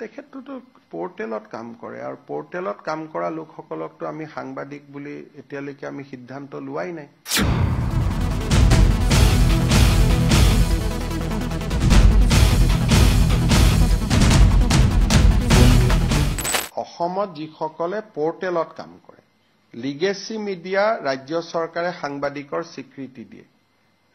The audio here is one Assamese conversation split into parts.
তেখেতটো পোৰ্টেলত কাম কৰে আৰু পোৰ্টেলত কাম কৰা লোকসকলকটো আমি সাংবাদিক বুলি এতিয়ালৈকে আমি সিদ্ধান্ত লোৱাই নাই। অসমত যিসকলে পোৰ্টেলত কাম কৰে লিগেসি মিডিয়া ৰাজ্য চৰকাৰে সাংবাদিকৰ স্বীকৃতি দিয়ে,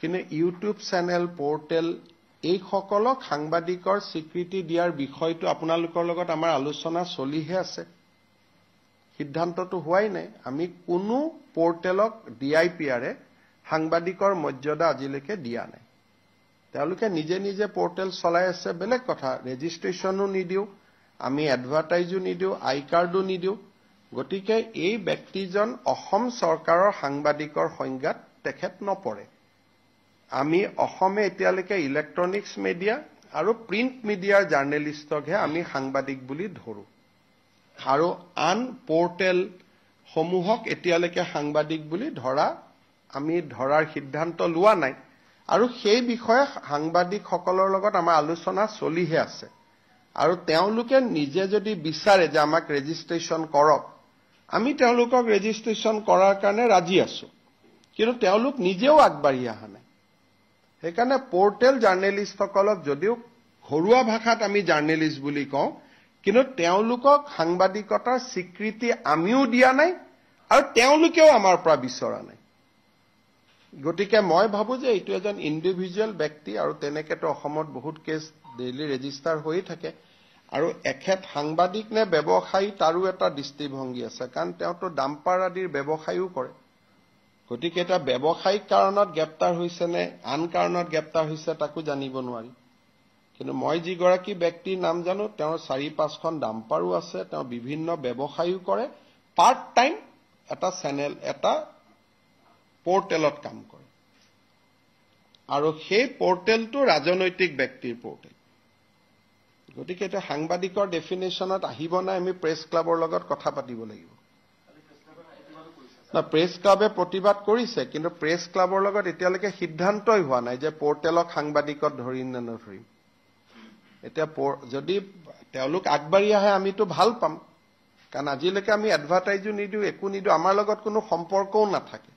কিন্তু ইউটিউব চেনেল পোৰ্টেল এই সকলক সাংবাদিকৰ স্বীকৃতি দিয়াৰ বিষয়টো আপোনালোকৰ লগত আমাৰ আলোচনা চলিহে আছে, সিদ্ধান্তটো হোৱাই নাই। আমি কোনো পোৰ্টেলক ডিআইপিআৰে সাংবাদিকৰ মৰ্যাদা আজিলৈকে দিয়া নাই। তেওঁলোকে নিজে নিজে পোৰ্টেল চলাই আছে, বেলেগ কথা। ৰেজিষ্ট্ৰেশ্যনো নিদিও, আমি এডভাৰটাইজো নিদিও, আই কাৰ্ডো নিদিও। গতিকে এই ব্যক্তিজন অসম চৰকাৰৰ সাংবাদিকৰ সংজ্ঞাত তেখেত নপৰে। আমি অসমে এতিয়ালৈকে ইলেক্ট্ৰনিক্স মিডিয়া আৰু প্ৰিণ্ট মিডিয়াৰ জাৰ্নেলিষ্টকহে আমি সাংবাদিক বুলি ধৰো, আৰু আন পোৰ্টেল সমূহক এতিয়ালৈকে সাংবাদিক বুলি ধৰাৰ সিদ্ধান্ত লোৱা নাই। আৰু সেই বিষয়ে সাংবাদিকসকলৰ লগত আমাৰ আলোচনা চলিহে আছে। আৰু তেওঁলোকে নিজে যদি বিচাৰে যে আমাক ৰেজিষ্ট্ৰেশ্যন কৰক, আমি তেওঁলোকক ৰেজিষ্ট্ৰেশ্যন কৰাৰ কাৰণে ৰাজি আছো, কিন্তু তেওঁলোক নিজেও আগবাঢ়ি অহা নাই। সেইকাৰণে পোৰ্টেল জাৰ্নেলিষ্টসকলক যদিও ঘৰুৱা ভাষাত আমি জাৰ্নেলিষ্ট বুলি কওঁ, কিন্তু তেওঁলোকক সাংবাদিকতাৰ স্বীকৃতি আমিও দিয়া নাই আৰু তেওঁলোকেও আমাৰ পৰা বিচৰা নাই। গতিকে মই ভাবো যে এইটো এজন ইণ্ডিভিজুৱেল ব্যক্তি, আৰু তেনেকেতো অসমত বহুত কেছ ডেইলি ৰেজিষ্টাৰ হৈয়ে থাকে। আৰু এখেত সাংবাদিক নে ব্যৱসায়ী তাৰো এটা দৃষ্টিভংগী আছে, কাৰণ তেওঁতো ডাম্পাৰ আদিৰ ব্যৱসায়ো কৰে। গতিকে এটা ব্যৱসায়িক কাৰণত গ্ৰেপ্তাৰ হৈছে নে আন কাৰণত গ্ৰেপ্তাৰ হৈছে তাকো জানিব নোৱাৰি। কিন্তু মই যিগৰাকী ব্যক্তিৰ নাম জানো, তেওঁৰ 4-5খন ডাম্পাৰো আছে, তেওঁ বিভিন্ন ব্যৱসায়ো কৰে, পাৰ্ট টাইম এটা চেনেল এটা পোৰ্টেলত কাম কৰে, আৰু সেই পোৰ্টেলটো ৰাজনৈতিক ব্যক্তিৰ পোৰ্টেল। গতিকে এটা সাংবাদিকৰ ডেফিনেশ্যনত আহিব নাই, আমি প্ৰেছ ক্লাবৰ লগত কথা পাতিব লাগিব। না, প্ৰেছ ক্লাবে প্ৰতিবাদ কৰিছে, কিন্তু প্ৰেছ ক্লাবৰ লগত এতিয়ালৈকে সিদ্ধান্তই হোৱা নাই যে পোৰ্টেলক সাংবাদিকত ধৰিম নে নধৰিম। এতিয়া যদি তেওঁলোক আগবাঢ়ি আহে আমিতো ভাল পাম, কাৰণ আজিলৈকে আমি এডভাৰটাইজো নিদিও, একো নিদিও, আমাৰ লগত কোনো সম্পৰ্কও নাথাকে।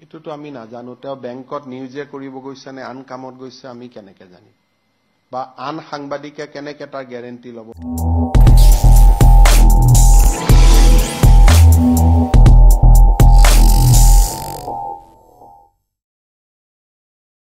এইটোতো আমি নাজানো, তেওঁ বেংকত নিউজে কৰিব গৈছে নে আন কামত গৈছে আমি কেনেকে জানিম, বা আন সাংবাদিকে কেনেকে তাৰ গেৰেণ্টি ল'ব।